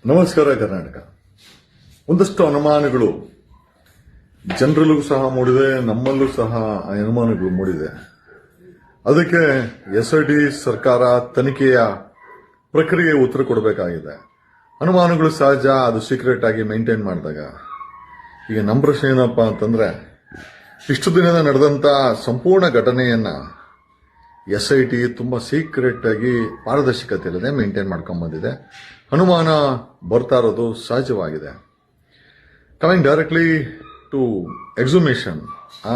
ನಮಸ್ಕಾರ ಕರ್ನಾಟಕ. ಒಂದಷ್ಟು ಅನುಮಾನಗಳು ಜನರಲ್ಲೂ ಸಹ ಮೂಡಿದೆ, ನಮ್ಮಲ್ಲೂ ಸಹ ಅನುಮಾನಗಳು ಮೂಡಿದೆ. ಅದಕ್ಕೆ SIT ಸರ್ಕಾರ ತನಿಖೆಯ ಪ್ರಕ್ರಿಯೆ ಉತ್ತರ ಕೊಡಬೇಕಾಗಿದೆ. ಅನುಮಾನಗಳು ಸಹಜ, ಅದು ಸೀಕ್ರೆಟ್ ಆಗಿ ಮೇಂಟೈನ್ ಮಾಡಿದಾಗ. ಈಗ ನಮ್ಮ ಪ್ರಶ್ನೆ ಏನಪ್ಪಾ ಅಂತಂದ್ರೆ, ಇಷ್ಟು ದಿನದ ನಡೆದಂತ ಸಂಪೂರ್ಣ ಘಟನೆಯನ್ನ SIT ತುಂಬಾ ಸೀಕ್ರೆಟ್ ಆಗಿ ಪಾರದರ್ಶಕತೆ ಇಲ್ಲದೆ ಮೇಂಟೈನ್ ಮಾಡ್ಕೊಂಡ್ ಬಂದಿದೆ. ಅನುಮಾನ ಬರ್ತಾ ಇರೋದು ಸಹಜವಾಗಿದೆ. ಕಮಿಂಗ್ ಡೈರೆಕ್ಟ್ಲಿ ಟು ಎಕ್ಸುಮೇಷನ್, ಆ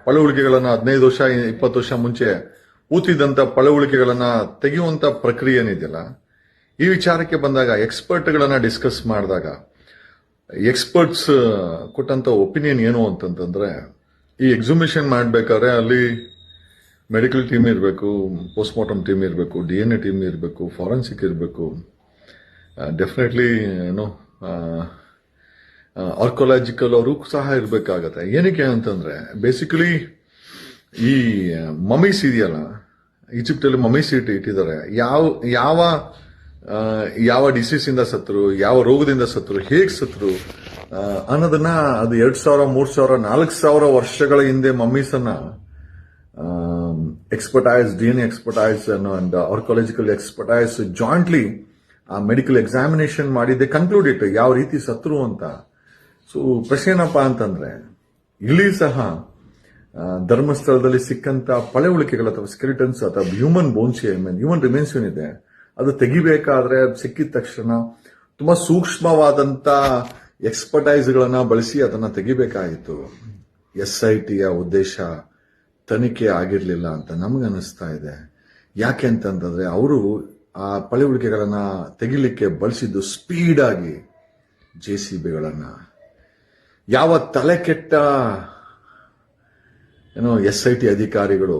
ಪಳವಳಿಕೆಗಳನ್ನ 15 ವರ್ಷ 20 ವರ್ಷ ಮುಂಚೆ ಊತಿದ್ದಂತ ಪಳವಳಿಕೆಗಳನ್ನ ತೆಗೆಯುವಂತ ಪ್ರಕ್ರಿಯೆ ಏನಿದೆಯಲ್ಲ, ಈ ವಿಚಾರಕ್ಕೆ ಬಂದಾಗ ಎಕ್ಸ್ಪರ್ಟ್ಗಳನ್ನ ಡಿಸ್ಕಸ್ ಮಾಡಿದಾಗ ಎಕ್ಸ್ಪರ್ಟ್ಸ್ ಕೊಟ್ಟಂತ ಒಪಿನಿಯನ್ ಏನು ಅಂತಂತಂದ್ರೆ, ಈ ಎಕ್ಸುಮೇಷನ್ ಮಾಡ್ಬೇಕಾದ್ರೆ ಅಲ್ಲಿ ಮೆಡಿಕಲ್ ಟೀಮ್ ಇರಬೇಕು, ಪೋಸ್ಟ್ ಮಾರ್ಟಮ್ ಟೀಮ್ ಇರಬೇಕು, DNA ಟೀಮ್ ಇರಬೇಕು, ಫಾರೆನ್ಸಿಕ್ ಇರಬೇಕು, ಡೆಫಿನೆಟ್ಲಿ ಏನೋ ಆರ್ಕೊಲಾಜಿಕಲ್ ಅವರು ಸಹ ಇರಬೇಕಾಗತ್ತೆ. ಏನಕ್ಕೆ ಅಂತಂದ್ರೆ, ಬೇಸಿಕಲಿ ಈ ಮಮೀಸ್ ಇದೆಯಲ್ಲ, ಈಜಿಪ್ಟ್ ಅಲ್ಲಿ ಮಮೀಸ್ ಇಟ್ಟಿದ್ದಾರೆ. ಯಾವ ಡಿಸೀಸ್ ಇಂದ ಸತ್ರು, ಯಾವ ರೋಗದಿಂದ ಸತ್ರು, ಹೇಗ್ ಸತ್ರು ಅನ್ನೋದನ್ನ ಅದು 2000, 3000, 4000 ವರ್ಷಗಳ ಹಿಂದೆ ಮಮ್ಮೀಸ್ ಅನ್ನ expertise, DNA expertise and archaeological expertise jointly medical examination ಮಾಡಿದ್ದೆ ಕನ್ಕ್ಲೂಡೆಡ್ ಯಾವ ರೀತಿ ಸತ್ರು ಅಂತ. ಸೊ ಪ್ರಶ್ನೆ ಏನಪ್ಪಾ ಅಂತಂದ್ರೆ, ಇಲ್ಲಿ ಸಹ ಧರ್ಮಸ್ಥಳದಲ್ಲಿ ಸಿಕ್ಕಂತ ಪಳೆಯುಳಿಕೆಗಳು ಅಥವಾ ಸ್ಕೆಲಿಟನ್ಸ್ ಅಥವಾ ಹ್ಯೂಮನ್ ಬೋನ್ಸ್, ಹ್ಯೂಮನ್ ರಿಮೇನ್ಸ್ ಏನಿದೆ, ಅದು ತೆಗಿಬೇಕಾದ್ರೆ ಸಿಕ್ಕಿದ ತಕ್ಷಣ ತುಂಬಾ ಸೂಕ್ಷ್ಮವಾದಂತ ಎಕ್ಸ್ಪರ್ಟೈಸ್ ಗಳನ್ನ ಬಳಸಿ ಅದನ್ನ ತೆಗಿಬೇಕಾಗಿತ್ತು. SITಯ ಉದ್ದೇಶ ತನಿಖೆ ಆಗಿರ್ಲಿಲ್ಲ ಅಂತ ನಮಗನ್ನಿಸ್ತಾ ಇದೆ. ಯಾಕೆ ಅಂತಂದ್ರೆ, ಅವರು ಆ ಪಳೆಯುಳಿಕೆಗಳನ್ನ ತೆಗಿಲಿಕ್ಕೆ ಬಳಸಿದ್ದು ಸ್ಪೀಡ್ ಆಗಿ JCBಗಳನ್ನ. ಯಾವ ತಲೆ ಕೆಟ್ಟ SIT ಅಧಿಕಾರಿಗಳು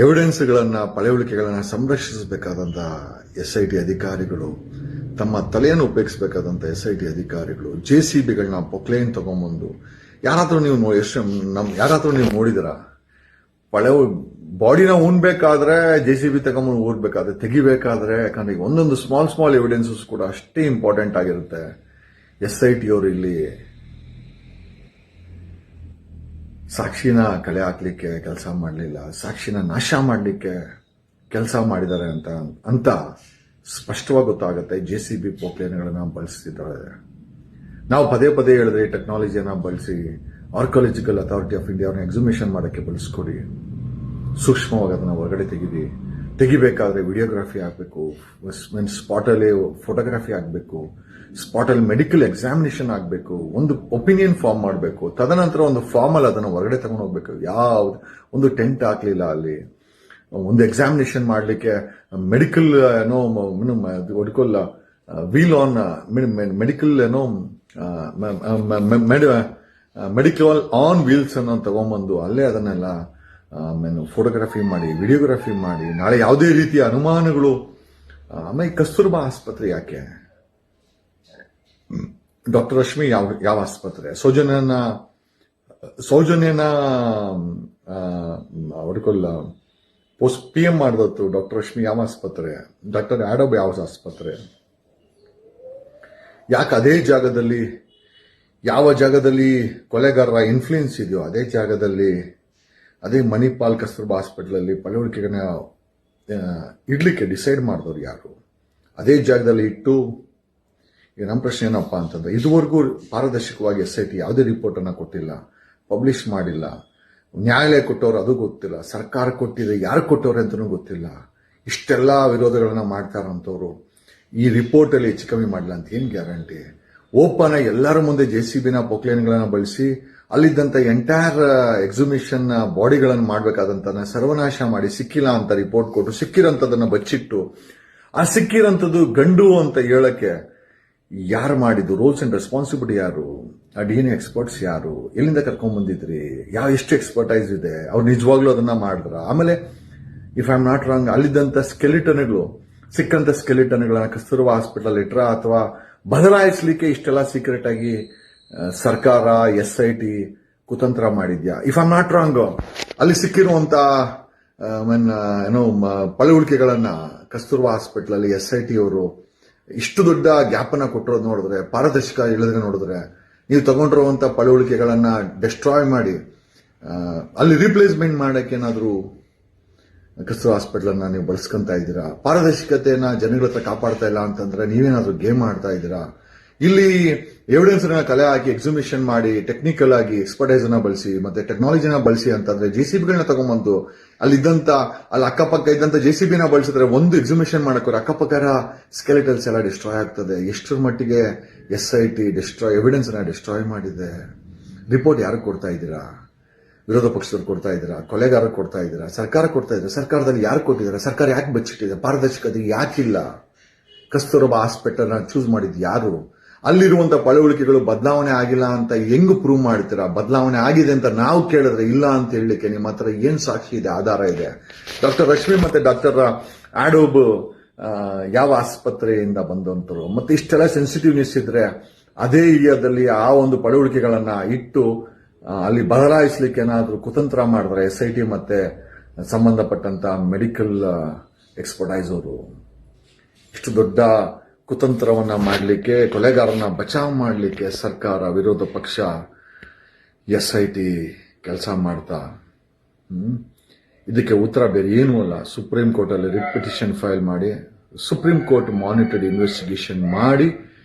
ಎವಿಡೆನ್ಸ್ಗಳನ್ನ, ಪಳೆಯುಳಿಕೆಗಳನ್ನ ಸಂರಕ್ಷಿಸಬೇಕಾದಂತ SIT ಅಧಿಕಾರಿಗಳು, ತಮ್ಮ ತಲೆಯನ್ನು ಉಪಯೋಗಿಸಬೇಕಾದಂತ SIT ಅಧಿಕಾರಿಗಳು JCBಗಳನ್ನ ಪೊಕ್ಲೇನ್ ತಗೊಂಡ್ಬಂದು, ಯಾರಾದ್ರೂ ನೀವು ನೋಡಿದಿರ? ಬಾಡಿನ ಉಣ್ಬೇಕಾದ್ರೆ JCB ತಗೊಂಡ್ಬಂದು ಊರ್ಬೇಕಾದ್ರೆ, ತೆಗಿಬೇಕಾದ್ರೆ, ಯಾಕಂದ್ರೆ ಒಂದೊಂದು ಸ್ಮಾಲ್ ಎವಿಡೆನ್ಸಸ್ ಕೂಡ ಅಷ್ಟೇ ಇಂಪಾರ್ಟೆಂಟ್ ಆಗಿರುತ್ತೆ. SIT ಅವರು ಇಲ್ಲಿ ಸಾಕ್ಷಿನ ಕಲೆ ಹಾಕ್ಲಿಕ್ಕೆ ಕೆಲಸ ಮಾಡಲಿಲ್ಲ, ಸಾಕ್ಷಿನ ನಾಶ ಮಾಡಲಿಕ್ಕೆ ಕೆಲಸ ಮಾಡಿದ್ದಾರೆ ಅಂತ ಸ್ಪಷ್ಟವಾಗಿ ಗೊತ್ತಾಗುತ್ತೆ. JCB ಪೊಕ್ಲೇನ್ಗಳನ್ನ ಬಳಸ್ತಿದ್ದಾರೆ. ನಾವು ಪದೇ ಹೇಳಿದ್ರೆ ಟೆಕ್ನಾಲಜಿಯನ್ನ ಬಳಸಿ ಆರ್ಕಿಯಾಲಜಿಕಲ್ ಅಥಾರಿಟಿ ಆಫ್ ಇಂಡಿಯಾವನ್ನು ಎಕ್ಸುಮೇಷನ್ ಮಾಡಕ್ಕೆ ಬಳಸ್ಕೊಡಿ, ಸೂಕ್ಷ್ಮವಾಗಿ ಅದನ್ನ ಹೊರಗಡೆ ತೆಗಿಬೇಕಾದ್ರೆ ವಿಡಿಯೋಗ್ರಫಿ ಆಗಬೇಕು, ಸ್ಪಾಟ್ ಅಲ್ಲಿ ಫೋಟೋಗ್ರಫಿ ಆಗಬೇಕು, ಸ್ಪಾಟ್ ಅಲ್ಲಿ ಮೆಡಿಕಲ್ ಎಕ್ಸಾಮಿನೇಷನ್ ಆಗಬೇಕು, ಒಂದು ಒಪಿನಿಯನ್ ಫಾರ್ಮ್ ಮಾಡಬೇಕು, ತದನಂತರ ಒಂದು ಫಾರ್ಮ್ ಅಲ್ಲಿ ಅದನ್ನ ಹೊರಗಡೆ ತಗೊಂಡು ಹೋಗ್ಬೇಕು. ಒಂದು ಟೆಂಟ್ ಹಾಕ್ಲಿಲ್ಲ ಅಲ್ಲಿ. ಒಂದು ಎಕ್ಸಾಮಿನೇಷನ್ ಮಾಡಲಿಕ್ಕೆ ಮೆಡಿಕಲ್ ಒಡ್ಕೊಲ್ಲ wheel on medical medical on wheels ಅನ್ನು ತಗೊಂಡ್ಬಂದು ಅಲ್ಲೇ ಅದನ್ನೆಲ್ಲ ಫೋಟೋಗ್ರಫಿ ಮಾಡಿ, ವಿಡಿಯೋಗ್ರಫಿ ಮಾಡಿ, ನಾಳೆ ಯಾವುದೇ ರೀತಿಯ ಅನುಮಾನಗಳು. ಆಮೇಲೆ ಕಸ್ತೂರ್ಬಾ ಆಸ್ಪತ್ರೆ ಯಾಕೆ? ಡಾಕ್ಟರ್ ರಶ್ಮಿ ಯಾವ ಆಸ್ಪತ್ರೆ? ಸೌಜನ್ಯನ ಹೊಡ್ಕೊಲ್ಲ PM ಮಾಡಿದತ್ತು ಡಾಕ್ಟರ್ ರಶ್ಮಿ ಯಾವ ಆಸ್ಪತ್ರೆ? ಡಾಕ್ಟರ್ ಆಡೋಬ್ ಯಾವ ಆಸ್ಪತ್ರೆ? ಯಾಕೆ ಅದೇ ಜಾಗದಲ್ಲಿ, ಯಾವ ಜಾಗದಲ್ಲಿ ಕೊಲೆಗಾರರ ಇನ್ಫ್ಲೂಯೆನ್ಸ್ ಇದೆಯೋ ಅದೇ ಜಾಗದಲ್ಲಿ, ಅದೇ ಮಣಿಪಾಲ್ ಕಸ್ತೂರ್ಬಾ ಹಾಸ್ಪಿಟಲ್ ಅಲ್ಲಿ ಪಳೆಯುಳಿಕೆಗಳನ್ನ ಇಡ್ಲಿಕ್ಕೆ ಡಿಸೈಡ್ ಮಾಡಿದವರು ಯಾರು? ಅದೇ ಜಾಗದಲ್ಲಿ ಇಟ್ಟು. ನಮ್ಮ ಪ್ರಶ್ನೆ ಏನಪ್ಪಾ ಅಂತಂದ್ರೆ, ಇದುವರೆಗೂ ಪಾರದರ್ಶಕವಾಗಿ SIT ಯಾವುದೇ ರಿಪೋರ್ಟ್ ಅನ್ನ ಕೊಟ್ಟಿಲ್ಲ, ಪಬ್ಲಿಷ್ ಮಾಡಿಲ್ಲ. ನ್ಯಾಯಾಲಯ ಕೊಟ್ಟವ್ರು ಅದು ಗೊತ್ತಿಲ್ಲ, ಸರ್ಕಾರ ಕೊಟ್ಟಿದೆ, ಯಾರು ಕೊಟ್ಟವ್ರೆ ಅಂತನೂ ಗೊತ್ತಿಲ್ಲ. ಇಷ್ಟೆಲ್ಲಾ ವಿರೋಧಗಳನ್ನ ಮಾಡ್ತಾರಂತವ್ರು ಈ ರಿಪೋರ್ಟ್ ಅಲ್ಲಿ ಹೆಚ್ಚು ಕಮ್ಮಿ ಮಾಡಲ್ಲ ಅಂತ ಏನ್ ಗ್ಯಾರಂಟಿ? ಓಪನ್ ಎಲ್ಲರ ಮುಂದೆ JCBನ ಪೊಕ್ಲೇನ್ಗಳನ್ನ ಬಳಸಿ ಅಲ್ಲಿದ್ದಂತ ಎಂಟೈರ್ ಎಕ್ಸುಮೇಷನ್ ಬಾಡಿಗಳನ್ನು ಮಾಡಬೇಕಾದಂತ ಸರ್ವನಾಶ ಮಾಡಿ ಸಿಕ್ಕಿಲ್ಲ ಅಂತ ರಿಪೋರ್ಟ್ ಕೊಟ್ಟು, ಸಿಕ್ಕಿರಂತದನ್ನ ಬಚ್ಚಿಟ್ಟು, ಆ ಸಿಕ್ಕಿರಂತದ್ದು ಗಂಡು ಅಂತ ಹೇಳಕ್ಕೆ ಯಾರು ಮಾಡಿದ್ದು? ರೋಲ್ಸ್ ಅಂಡ್ ರೆಸ್ಪಾನ್ಸಿಬಿಲಿಟಿ ಯಾರು? ಆ DNA ಎಕ್ಸ್ಪರ್ಟ್ಸ್ ಯಾರು? ಎಲ್ಲಿಂದ ಕರ್ಕೊಂಡ್ ಬಂದಿದ್ರಿ? ಎಷ್ಟು ಎಕ್ಸ್ಪರ್ಟೈಸ್ ಇದೆ? ಅವ್ರು ನಿಜವಾಗ್ಲೂ ಅದನ್ನ ಮಾಡಿದ್ರ? ಆಮೇಲೆ if I am not wrong, ಅಲ್ಲಿದ್ದಂತ ಸಿಕ್ಕಂತ ಸ್ಕೆಲಿಟನ್ಗಳನ್ನ ಕಸ್ತೂರ್ಬಾ ಹಾಸ್ಪಿಟಲ್ ಇಟ್ರ ಅಥವಾ ಬದಲಾಯಿಸಲಿಕ್ಕೆ ಇಷ್ಟೆಲ್ಲ ಸೀಕ್ರೆಟ್ ಆಗಿ ಸರ್ಕಾರ SIT ಕುತಂತ್ರ ಮಾಡಿದ್ಯಾ? If I am not wrong, ಅಲ್ಲಿ ಸಿಕ್ಕಿರುವಂತ ಏನೋ ಪಳೆಯುಳಿಕೆಗಳನ್ನ ಕಸ್ತೂರ್ಬಾ ಹಾಸ್ಪಿಟಲ್ ಅಲ್ಲಿ SIT ಅವರು ಇಷ್ಟು ದೊಡ್ಡ ಗ್ಯಾಪ್ ಅನ್ನ ಕೊಟ್ಟಿರೋದು ನೋಡಿದ್ರೆ, ಪಾರದರ್ಶಕ ಇಳಿದ್ರೆ ನೋಡಿದ್ರೆ, ನೀವು ತಗೊಂಡಿರುವಂತ ಪಳೆಯುಳಿಕೆಗಳನ್ನ ಡೆಸ್ಟ್ರಾಯ್ ಮಾಡಿ ಅಲ್ಲಿ ರೀಪ್ಲೇಸ್ಮೆಂಟ್ ಮಾಡಕ್ಕೆ ಏನಾದ್ರು ಕಸ್ತೂರ್ಬಾ ಹಾಸ್ಪಿಟಲ್ ಅನ್ನ ನೀವು ಬಳಸ್ಕೊಂತ ಇದ್ದೀರಾ? ಪಾರದರ್ಶಕತೆಯನ್ನ ಜನಗಳ ಹತ್ರ ಕಾಪಾಡ್ತಾ ಇಲ್ಲ ಅಂತಂದ್ರೆ ನೀವೇನಾದ್ರೂ ಗೇಮ್ ಆಡ್ತಾ ಇದ್ದೀರಾ? ಇಲ್ಲಿ ಎವಿಡೆನ್ಸ್ ಕಲೆ ಹಾಕಿ ಎಕ್ಸಿಬಿಷನ್ ಮಾಡಿ ಟೆಕ್ನಿಕಲ್ ಆಗಿ ಎಕ್ಸ್ಪರ್ಟೈಸ್ ಅನ್ನ ಬಳಸಿ ಮತ್ತೆ ಟೆಕ್ನಾಲಜಿನ ಬಳಸಿ ಅಂತಂದ್ರೆ JCBಗಳನ್ನ ತಗೊಂಡ್ಬಂದು ಅಲ್ಲಿ ಅಕ್ಕಪಕ್ಕ ಇದ್ದಂತ JCBನ ಬಳಸಿದ್ರೆ ಒಂದು ಎಕ್ಸಿಬಿಷನ್ ಮಾಡಕ್ಕೆ ಅಕ್ಕಪಕ್ಕ ಸ್ಕೆಲೆಟಲ್ಸ್ ಎಲ್ಲ ಡಿಸ್ಟ್ರಾಯ್ ಆಗ್ತದೆ. ಎಷ್ಟರ ಮಟ್ಟಿಗೆ SIT ಎವಿಡೆನ್ಸ್ ನ ಡಿಸ್ಟ್ರಾಯ್ ಮಾಡಿದೆ? ರಿಪೋರ್ಟ್ ಯಾರು ಕೊಡ್ತಾ ಇದ್ದೀರಾ? ವಿರೋಧ ಪಕ್ಷದವ್ರು ಕೊಡ್ತಾ ಇದ್ದೀರಾ? ಕೊಲೆಗಾರರು ಕೊಡ್ತಾ ಇದ್ದೀರಾ? ಸರ್ಕಾರ ಕೊಡ್ತಾ ಇದ್ದೀರಾ? ಸರ್ಕಾರದಲ್ಲಿ ಯಾರು ಕೊಟ್ಟಿದ್ದಾರೆ? ಸರ್ಕಾರ ಯಾಕೆ ಬಚ್ಚಿಟ್ಟಿದೆ? ಪಾರದರ್ಶಕತೆ ಯಾಕಿಲ್ಲ? ಕಸ್ತೂರ್ಬಾ ಹಾಸ್ಪಿಟಲ್ ನ ಚೂಸ್ ಮಾಡಿದ್ ಯಾರು? ಅಲ್ಲಿರುವಂತ ಪಳೆಯುಳಿಕೆಗಳು ಬದಲಾವಣೆ ಆಗಿಲ್ಲ ಅಂತ ಹೆಂಗ್ ಪ್ರೂವ್ ಮಾಡ್ತೀರಾ? ಬದಲಾವಣೆ ಆಗಿದೆ ಅಂತ ನಾವು ಕೇಳಿದ್ರೆ ಇಲ್ಲ ಅಂತ ಹೇಳಲಿಕ್ಕೆ ನಿಮ್ಮ ಹತ್ರ ಏನ್ ಸಾಕ್ಷಿ ಇದೆ, ಆಧಾರ ಇದೆ? ಡಾಕ್ಟರ್ ರಶ್ಮಿ ಮತ್ತೆ ಡಾಕ್ಟರ್ ಆಡೋಬ್ ಯಾವ ಆಸ್ಪತ್ರೆಯಿಂದ ಬಂದಂತರು? ಮತ್ತೆ ಇಷ್ಟೆಲ್ಲ ಸೆನ್ಸಿಟಿವ್ನೆಸ್ ಇದ್ರೆ ಅದೇ ಏರಿಯಾದಲ್ಲಿ ಆ ಒಂದು ಪಳೆಯುಳಿಕೆಗಳನ್ನ ಇಟ್ಟು ಅಲ್ಲಿ ಬದಲಾಯಿಸಲಿಕ್ಕೆ ಏನಾದ್ರೂ ಕುತಂತ್ರ ಮಾಡಿದ್ರೆ SIT ಮತ್ತೆ ಸಂಬಂಧಪಟ್ಟಂತ ಮೆಡಿಕಲ್ ಎಕ್ಸ್ಪರ್ಟೈಸ್ ಅವರು ಇಷ್ಟು ದೊಡ್ಡ ಕುತಂತ್ರವನ್ನ ಮಾಡಲಿಕ್ಕೆ, ಕೊಲೆಗಾರನ ಬಚಾವ್ ಮಾಡಲಿಕ್ಕೆ ಸರ್ಕಾರ, ವಿರೋಧ ಪಕ್ಷ, SIT ಕೆಲಸ ಮಾಡ್ತಾ ಇದಕ್ಕೆ ಉತ್ತರ ಬೇರೆ ಏನೂ ಅಲ್ಲ. ಸುಪ್ರೀಂ ಕೋರ್ಟ್ ಅಲ್ಲಿ ರಿಟ್ ಪಿಟಿಷನ್ ಫೈಲ್ ಮಾಡಿ ಸುಪ್ರೀಂ ಕೋರ್ಟ್ ಮಾನಿಟರ್ಡ್ ಇನ್ವೆಸ್ಟಿಗೇಷನ್ ಮಾಡಿ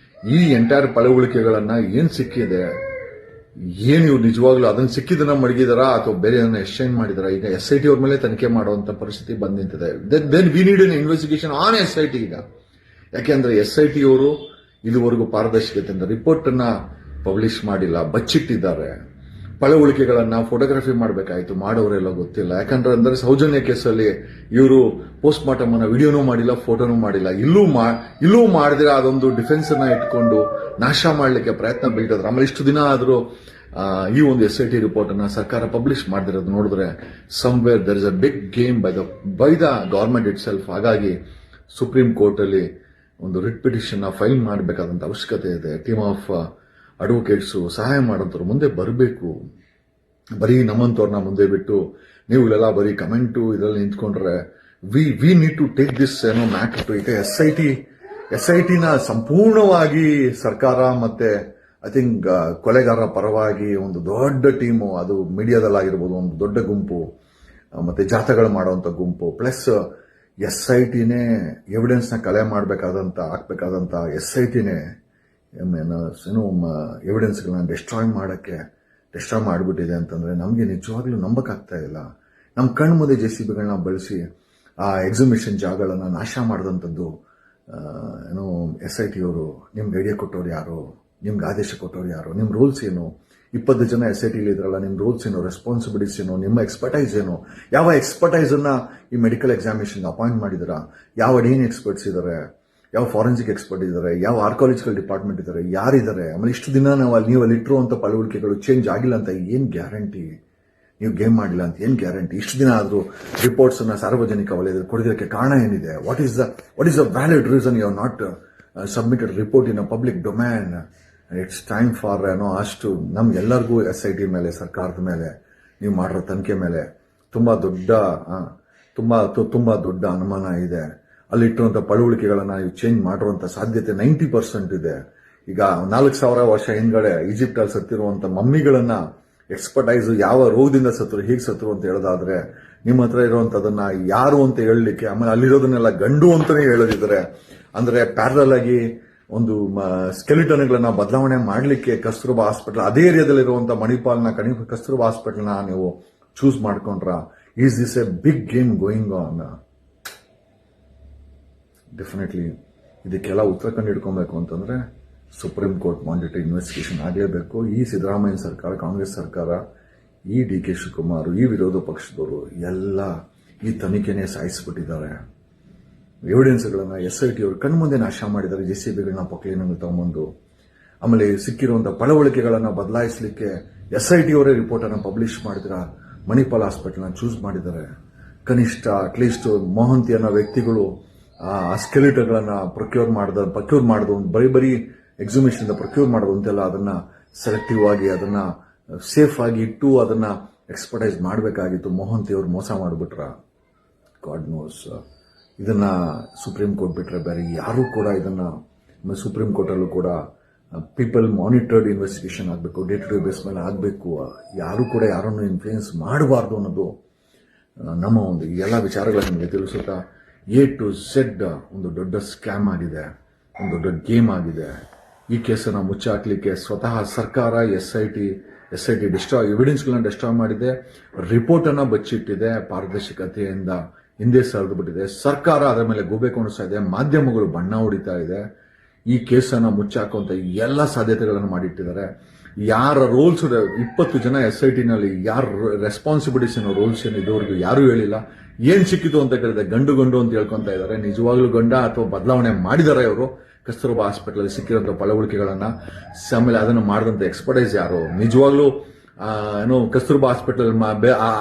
ಈ ಎಂಟೈರ್ ಪಳೆಯುಳಿಕೆಗಳನ್ನ ಏನ್ ಸಿಕ್ಕಿದೆ, ಏನ್ ಇವ್ರು ನಿಜವಾಗ್ಲೂ ಅದನ್ನ ಸಿಕ್ಕಿದನ್ನ ಮಡಗಿದಾರಾ ಅಥವಾ ಬೇರೆ ಎಕ್ಸ್ಚೇಂಜ್ ಮಾಡಿದಾರ? ಈಗ SIT ಅವ್ರ ಮೇಲೆ ತನಿಖೆ ಮಾಡುವಂತ ಪರಿಸ್ಥಿತಿ ಬಂದ್ ನಿಂತಿದೆ. Then we need an investigation on SIT ಈಗ. ಯಾಕೆಂದ್ರೆ SIT ಅವರು ಇದುವರೆಗೂ ಪಾರದರ್ಶಕತೆಯಿಂದ ರಿಪೋರ್ಟ್ ಅನ್ನ ಪಬ್ಲಿಷ್ ಮಾಡಿಲ್ಲ, ಬಚ್ಚಿಟ್ಟಿದ್ದಾರೆ. ಪಳೆಯುಳಿಕೆಗಳನ್ನ ಫೋಟೋಗ್ರಫಿ ಮಾಡಬೇಕಾಯ್ತು, ಮಾಡೋರೆಲ್ಲ ಗೊತ್ತಿಲ್ಲ. ಯಾಕಂದ್ರೆ ಸೌಜನ್ಯ ಕೇಸಲ್ಲಿ ಇವರು ಪೋಸ್ಟ್ ಮಾರ್ಟಮ್ ಅನ್ನ ವಿಡಿಯೋನೂ ಮಾಡಿಲ್ಲ, ಫೋಟೋನೂ ಮಾಡಿಲ್ಲ. ಇಲ್ಲೂ ಮಾಡಿದ್ರೆ ಅದೊಂದು ಡಿಫೆನ್ಸ್ ಅನ್ನ ಇಟ್ಕೊಂಡು ನಾಶ ಮಾಡಲಿಕ್ಕೆ ಪ್ರಯತ್ನ ಬೀಳ್ತಿದ್ರು. ಆಮೇಲೆ ಇಷ್ಟು ದಿನ ಆದ್ರೂ ಈ ಒಂದು SIT ರಿಪೋರ್ಟ್ ಅನ್ನ ಸರ್ಕಾರ ಪಬ್ಲಿಷ್ ಮಾಡಿರೋದು ನೋಡಿದ್ರೆ somewhere there is a big game by the government itself. ಹಾಗಾಗಿ ಸುಪ್ರೀಂ ಕೋರ್ಟ್ ಅಲ್ಲಿ ಒಂದು ರಿಟ್ ಪಿಟಿಷನ್ ಫೈಲ್ ಮಾಡಬೇಕಾದಂತ ಅವಶ್ಯಕತೆ ಇದೆ. ಟೀಮ್ ಆಫ್ ಅಡ್ವೊಕೇಟ್ಸ್ ಸಹಾಯ ಮಾಡೋಂಥವ್ರು ಮುಂದೆ ಬರಬೇಕು. ಬರೀ ನಮ್ಮಂತವ್ರನ್ನ ಮುಂದೆ ಬಿಟ್ಟು ನೀವುಗಳೆಲ್ಲ ಬರೀ ಕಮೆಂಟು ಇದರಲ್ಲಿ ನಿಂತ್ಕೊಂಡ್ರೆ we need to take this matter to it. SIT ನ ಸಂಪೂರ್ಣವಾಗಿ ಸರ್ಕಾರ ಮತ್ತೆ ಐ ಥಿಂಕ್ ಕೊಲೆಗಾರರ ಪರವಾಗಿ ಒಂದು ದೊಡ್ಡ ಟೀಮು, ಅದು ಮೀಡಿಯಾದಲ್ಲಾಗಿರ್ಬೋದು ಒಂದು ದೊಡ್ಡ ಗುಂಪು, ಮತ್ತೆ ಜಾಥಾಗಳು ಮಾಡುವಂತ ಗುಂಪು, ಪ್ಲಸ್ SITನೇ ಎವಿಡೆನ್ಸ್ ನ ಕಲೆ ಹಾಕ್ಬೇಕಾದಂತ SITನೇ ಎವಿಡೆನ್ಸ್ಗಳನ್ನ ಡಿಸ್ಟ್ರಾಯ್ ಮಾಡಿಬಿಟ್ಟಿದೆ ಅಂತಂದ್ರೆ ನಮಗೆ ನಿಜವಾಗ್ಲೂ ನಂಬಕ್ಕಾಗ್ತಾ ಇಲ್ಲ. ನಮ್ಮ ಕಣ್ಣು ಮುಂದೆ JCBಗಳನ್ನ ಬಳಸಿ ಆ ಎಕ್ಸಿಬಿಷನ್ ಜಾಗಗಳನ್ನ ನಾಶ ಮಾಡಿದಂಥದ್ದು SIT ಅವರು. ನಿಮ್ಗೆ ಐಡಿಯಾ ಕೊಟ್ಟವ್ರು ಯಾರು? ನಿಮ್ಗೆ ಆದೇಶ ಕೊಟ್ಟವ್ರು ಯಾರು? ನಿಮ್ ರೂಲ್ಸ್ ಏನು? 20 ಜನ SIT ಇದ್ರಲ್ಲ, ನಿಮ್ ರೂಲ್ಸ್ ಏನು, ರೆಸ್ಪಾನ್ಸಿಬಿಲಿಟೀಸ್ ಏನು, ನಿಮ್ಮ ಎಕ್ಸ್ಪರ್ಟೈಸ್ ಏನು? ಯಾವ ಎಕ್ಸ್ಪರ್ಟೈಸ್ ಅನ್ನ ಈ ಮೆಡಿಕಲ್ ಎಕ್ಸಾಮಿನೇಷನ್ ಅಪಾಯಿಂಟ್ ಮಾಡಿದಿರಾ? ಯಾವ ಡೀನ್ ಎಕ್ಸ್ಪರ್ಟ್ಸ್ ಇದಾರೆ? ಯಾವ ಫಾರೆನ್ಸಿಕ್ ಎಕ್ಸ್ಪರ್ಟ್ ಇದ್ದಾರೆ? ಯಾವ ಆರ್ಕಾಲಜಿಕಲ್ ಡಿಪಾರ್ಟ್ಮೆಂಟ್ ಇದ್ದಾರೆ? ಯಾರಿದ್ದಾರೆ? ಆಮೇಲೆ ಇಷ್ಟು ದಿನ ನೀವು ಅಲ್ಲಿ ಇಟ್ಟಿರುವಂತ ಪಳೆಯುಳಿಕೆಗಳು ಚೇಂಜ್ ಆಗಿಲ್ಲ ಅಂತ ಏನ್ ಗ್ಯಾರಂಟಿ? ನೀವು ಗೇಮ್ ಮಾಡಿಲ್ಲ ಅಂತ ಏನ್ ಗ್ಯಾರಂಟಿ? ಇಷ್ಟು ದಿನ ಆದ್ರೂ ರಿಪೋರ್ಟ್ಸ್ ಅನ್ನ ಸಾರ್ವಜನಿಕ ವಲಯದಲ್ಲಿ ಕೊಡೋದಕ್ಕೆ ಕಾರಣ ಏನಿದೆ? What is the valid reason you have not submitted report in a public domain? It's time for ಅಷ್ಟು ನಮ್ಗೆಲ್ಲರಿಗೂ SIT ಮೇಲೆ, ಸರ್ಕಾರದ ಮೇಲೆ, ನೀವು ಮಾಡಿರೋ ತನಿಖೆ ಮೇಲೆ ತುಂಬಾ ದೊಡ್ಡ ಅನುಮಾನ ಇದೆ. ಅಲ್ಲಿಟ್ಟಿರುವಂತ ಪಳೆಯುಳಿಕೆಗಳನ್ನ ನೀವು ಚೇಂಜ್ ಮಾಡಿರುವಂತ ಸಾಧ್ಯತೆ 90% ಇದೆ. ಈಗ 4000 ವರ್ಷ ಹಿಂದ್ಗಡೆ ಈಜಿಪ್ಟ್ ಅಲ್ಲಿ ಸತ್ತಿರುವಂತ ಮಮ್ಮಿಗಳನ್ನ ಎಕ್ಸ್ಪರ್ಟೈಸ್ ಯಾವ ರೋಗದಿಂದ ಸತ್ರು, ಹೇಗೆ ಸತ್ರು ಅಂತ ಹೇಳೋದಾದ್ರೆ ನಿಮ್ಮ ಹತ್ರ ಇರುವಂತದನ್ನ ಯಾರು ಅಂತ ಹೇಳಲಿಕ್ಕೆ, ಆಮೇಲೆ ಅಲ್ಲಿರೋದನ್ನೆಲ್ಲ ಗಂಡು ಅಂತಾನೆ ಹೇಳೋದಿದ್ರೆ, ಅಂದ್ರೆ ಪ್ಯಾರಲ್ ಆಗಿ ಒಂದು ಸ್ಕೆಲಿಟನ್ಗಳನ್ನ ಬದಲಾವಣೆ ಮಾಡಲಿಕ್ಕೆ ಕಸ್ತೂರ್ಬಾ ಹಾಸ್ಪಿಟಲ್, ಅದೇ ಏರಿಯಾದಲ್ಲಿರುವಂತ ಮಣಿಪಾಲ್ನ ಕಸ್ತೂರ್ಬಾ ಹಾಸ್ಪಿಟಲ್ನ ನೀವು ಚೂಸ್ ಮಾಡ್ಕೊಂಡ್ರ? Is this a big game going on? Definitely ಇದಕ್ಕೆಲ್ಲ ಉತ್ತರ ಕಂಡು ಹಿಡ್ಕೊಬೇಕು ಅಂತಂದ್ರೆ ಸುಪ್ರೀಂ ಕೋರ್ಟ್ ಮಾನಿಟರಿ ಇನ್ವೆಸ್ಟಿಗೇಷನ್ ಆಗಲೇಬೇಕು. ಈ ಸಿದ್ದರಾಮಯ್ಯ ಸರ್ಕಾರ, ಕಾಂಗ್ರೆಸ್ ಸರ್ಕಾರ, ಈ DK ಶಿವಕುಮಾರ್, ಈ ವಿರೋಧ ಪಕ್ಷದವರು ಎಲ್ಲ ಈ ತನಿಖೆನೇ ಸಾಯಿಸಿಬಿಟ್ಟಿದ್ದಾರೆ. ಎವಿಡೆನ್ಸ್ಗಳನ್ನ SIT ಅವರು ಕಣ್ಮುಂದೆ ನಾಶ ಮಾಡಿದ್ದಾರೆ. JCBಗಳನ್ನ ಪೊಕ್ಲೇನಲ್ಲಿ ತಗೊಂಬಂದು, ಆಮೇಲೆ ಸಿಕ್ಕಿರುವಂತಹ ಪಳೆಯುಳಿಕೆಗಳನ್ನ ಬದಲಾಯಿಸಲಿಕ್ಕೆ SIT ಅವರೇ ರಿಪೋರ್ಟ್ ಅನ್ನು ಪಬ್ಲಿಷ್ ಮಾಡಿದ್ರ ಮಣಿಪಾಲ್ ಹಾಸ್ಪಿಟಲ್ ನ ಚೂಸ್ ಮಾಡಿದ್ದಾರೆ. ಕನಿಷ್ಠ ಅಟ್ಲೀಸ್ಟ್ ಮೋಹಂತಿ ಅನ್ನೋ ವ್ಯಕ್ತಿಗಳು ಆ ಸ್ಕೆಲಿಟನ್ಗಳನ್ನ ಪ್ರೊಕ್ಯೂರ್ ಮಾಡಿದ ಬರೀ ಎಕ್ಸಿಬಿಷನ್ ಪ್ರೊಕ್ಯೂರ್ ಮಾಡೋದು ಅಂತೆಲ್ಲ ಅದನ್ನ ಸೆಲೆಕ್ಟಿವ್ ಆಗಿ ಅದನ್ನ ಸೇಫ್ ಆಗಿ ಇಟ್ಟು ಅದನ್ನ ಎಕ್ಸ್ಪರ್ಟೈಸ್ ಮಾಡಬೇಕಾಗಿತ್ತು. ಮೋಹಂತಿ ಅವರು ಮೋಸ ಮಾಡಿಬಿಟ್ರ. God knows. ಇದನ್ನ ಸುಪ್ರೀಂ ಕೋರ್ಟ್ ಬಿಟ್ರೆ ಬೇರೆ ಯಾರು ಕೂಡ ಇದನ್ನ ಸುಪ್ರೀಂ ಕೋರ್ಟಲ್ಲೂ ಕೂಡ ಪೀಪಲ್ ಮಾನಿಟರ್ಡ್ ಇನ್ವೆಸ್ಟಿಗೇಷನ್ ಆಗಬೇಕು, ಡೇ ಟು ಡೇ ಬೇಸ್ ಮೇಲೆ ಆಗಬೇಕು. ಯಾರು ಕೂಡ ಯಾರನ್ನು ಇನ್ಫ್ಲೂಯೆನ್ಸ್ ಮಾಡಬಾರ್ದು ಅನ್ನೋದು ನಮ್ಮ ಒಂದು ಎಲ್ಲ ವಿಚಾರಗಳ ನಿಮಗೆ ತಿಳಿಸುತ್ತಾ, ಎ ಟು ಝೆಡ್ ಒಂದು ದೊಡ್ಡ ಸ್ಕ್ಯಾಮ್ ಆಗಿದೆ, ಒಂದು ದೊಡ್ಡ ಗೇಮ್ ಆಗಿದೆ. ಈ ಕೇಸನ್ನು ಮುಚ್ಚಾಕ್ಲಿಕ್ಕೆ ಸ್ವತಃ ಸರ್ಕಾರ ಎಸ್ ಐ ಟಿ ಎವಿಡೆನ್ಸ್ಗಳನ್ನ ಡಿಸ್ಟ್ರಾಯ್ ಮಾಡಿದೆ, ರಿಪೋರ್ಟ್ ಅನ್ನ ಬಚ್ಚಿಟ್ಟಿದೆ, ಪಾರದರ್ಶಕತೆಯಿಂದ ಹಿಂದೆ ಸರಿದು ಬಿಟ್ಟಿದೆ. ಸರ್ಕಾರ ಅದರ ಮೇಲೆ ಗೂಬೆ ಕೊಣಿಸ್ತಾ ಇದೆ, ಮಾಧ್ಯಮಗಳು ಬಣ್ಣ ಹೊಡಿತಾ ಇದೆ. ಈ ಕೇಸನ್ನು ಮುಚ್ಚಾಕುವಂತ ಎಲ್ಲ ಸಾಧ್ಯತೆಗಳನ್ನು ಮಾಡಿಟ್ಟಿದ್ದಾರೆ. ಯಾರ ರೋಲ್ಸ್ 20 ಜನ SIT ನಲ್ಲಿ ಯಾರ ರೆಸ್ಪಾನ್ಸಿಬಿಲಿಟೀಸ್ ಅನ್ನೋ ರೋಲ್ಸ್ ಏನು ಇದುವರೆಗೂ ಯಾರು ಹೇಳಿಲ್ಲ. ಏನ್ ಸಿಕ್ಕಿತು ಅಂತ ಕೇಳಿದ್ರೆ ಗಂಡು ಅಂತ ಹೇಳ್ಕೊಂತ ಇದ್ದಾರೆ. ನಿಜವಾಗ್ಲೂ ಗಂಡ ಅಥವಾ ಬದಲಾವಣೆ ಮಾಡಿದಾರೆ ಅವರು ಕಸ್ತೂರ್ಬಾ ಹಾಸ್ಪಿಟಲ್ ಸಿಕ್ಕಿರುವಂತಹ ಪಳವಳಿಕೆಗಳನ್ನ, ಆಮೇಲೆ ಅದನ್ನು ಮಾಡಿದಂತ ಎಕ್ಸ್ಪರ್ಟೈಸ್ ಯಾರು, ನಿಜವಾಗ್ಲೂ ಏನು ಕಸ್ತೂರ್ಬಾ ಹಾಸ್ಪಿಟಲ್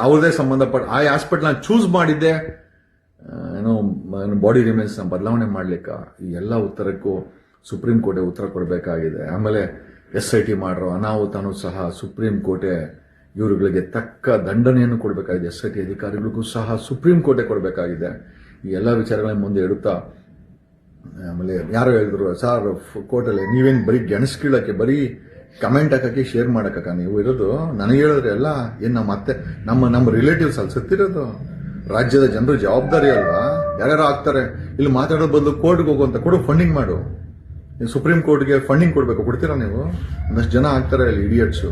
ಅವ್ರದೇ ಸಂಬಂಧಪಟ್ಟ ಆ ಹಾಸ್ಪಿಟಲ್ ಚೂಸ್ ಮಾಡಿದ್ದೆ ಏನೋ ಬಾಡಿ ರಿಮೇನ್ಸ್ ನ ಬದಲಾವಣೆ ಮಾಡ್ಲಿಕ್ಕೆ. ಈ ಎಲ್ಲ ಉತ್ತರಕ್ಕೂ ಸುಪ್ರೀಂ ಕೋರ್ಟೆ ಉತ್ತರ ಕೊಡಬೇಕಾಗಿದೆ. ಆಮೇಲೆ SIT ಮಾಡಿರೋ ಅನಾಹುತನೂ ಸಹ ಸುಪ್ರೀಂ ಕೋರ್ಟೆ ಇವರುಗಳಿಗೆ ತಕ್ಕ ದಂಡನೆಯನ್ನು ಕೊಡಬೇಕಾಗಿದೆ. SIT ಅಧಿಕಾರಿಗಳಿಗೂ ಸಹ ಸುಪ್ರೀಂ ಕೋರ್ಟೆ ಕೊಡಬೇಕಾಗಿದೆ. ಈ ಎಲ್ಲ ವಿಚಾರಗಳನ್ನ ಮುಂದೆ ಇಡುತ್ತಾ, ಆಮೇಲೆ ಯಾರೋ ಹೇಳಿದ್ರು, ಸರ್ ಕೋರ್ಟಲ್ಲಿ ನೀವೇನು ಬರೀ ಗೆಣಸ್ಕೀಳಕ್ಕೆ, ಬರೀ ಕಮೆಂಟ್ ಹಾಕಕ್ಕೆ, ಶೇರ್ ಮಾಡಕ್ಕ ನೀವು ಇರೋದು, ನನಗೆ ಹೇಳಿದ್ರೆ ಎಲ್ಲ ಏನು ಮತ್ತೆ ನಮ್ಮ ರಿಲೇಟಿವ್ಸ್ ಅಲ್ಲಿ ಸತ್ತಿರೋದು. ರಾಜ್ಯದ ಜನರು ಜವಾಬ್ದಾರಿ ಅಲ್ವಾ, ಯಾರ್ಯಾರು ಆಗ್ತಾರೆ. ಇಲ್ಲಿ ಮಾತಾಡೋ ಬದಲು ಕೋರ್ಟ್ಗೆ ಹೋಗುವಂತ ಕೊಡು, ಫಂಡಿಂಗ್ ಮಾಡು. ಸುಪ್ರೀಂ ಕೋರ್ಟ್ಗೆ ಫಂಡಿಂಗ್ ಕೊಡಬೇಕು, ಕೊಡ್ತೀರಾ ನೀವು? ಒಂದಷ್ಟು ಜನ ಆಗ್ತಾರೆ ಅಲ್ಲಿ ಇಡಿಯಟ್ಸು.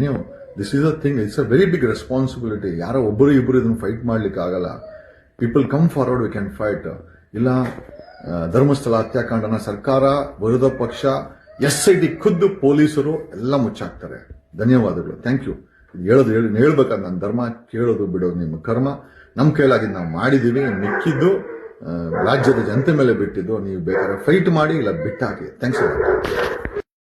ನೀವು this is a thing, it's a very big responsibility. ಯಾರೋ ಒಬ್ಬರು ಇಬ್ಬರು ಇದನ್ನು ಫೈಟ್ ಮಾಡ್ಲಿಕ್ಕೆ ಆಗಲ್ಲ. People come forward, we can fight. ಇಲ್ಲ ಧರ್ಮಸ್ಥಳ ಹತ್ಯಾಕಾಂಡನ ಸರ್ಕಾರ, ವಿರೋಧ ಪಕ್ಷ, SIT ಖುದ್ದು ಪೊಲೀಸರು ಎಲ್ಲ ಮುಚ್ಚಾಕ್ತಾರೆ. ಧನ್ಯವಾದಗಳು, ಥ್ಯಾಂಕ್ ಯು. ಹೇಳ್ಬೇಕಾದ್ರೆ ನನ್ನ ಧರ್ಮ, ಕೇಳೋದು ಬಿಡೋದು ನಿಮ್ಮ ಕರ್ಮ. ನಮ್ಮ ಕೈಲಾಗಿದ್ದು ನಾವು ಮಾಡಿದೀವಿ, ಮಿಕ್ಕಿದ್ದು ರಾಜ್ಯದ ಜನತೆ ಮೇಲೆ ಬಿಟ್ಟಿದ್ದು. ನೀವು ಬೇಕಾದ್ರೆ ಫೈಟ್ ಮಾಡಿ, ಇಲ್ಲ ಬಿಟ್ಟಾಕಿ. ಥ್ಯಾಂಕ್ಸ್.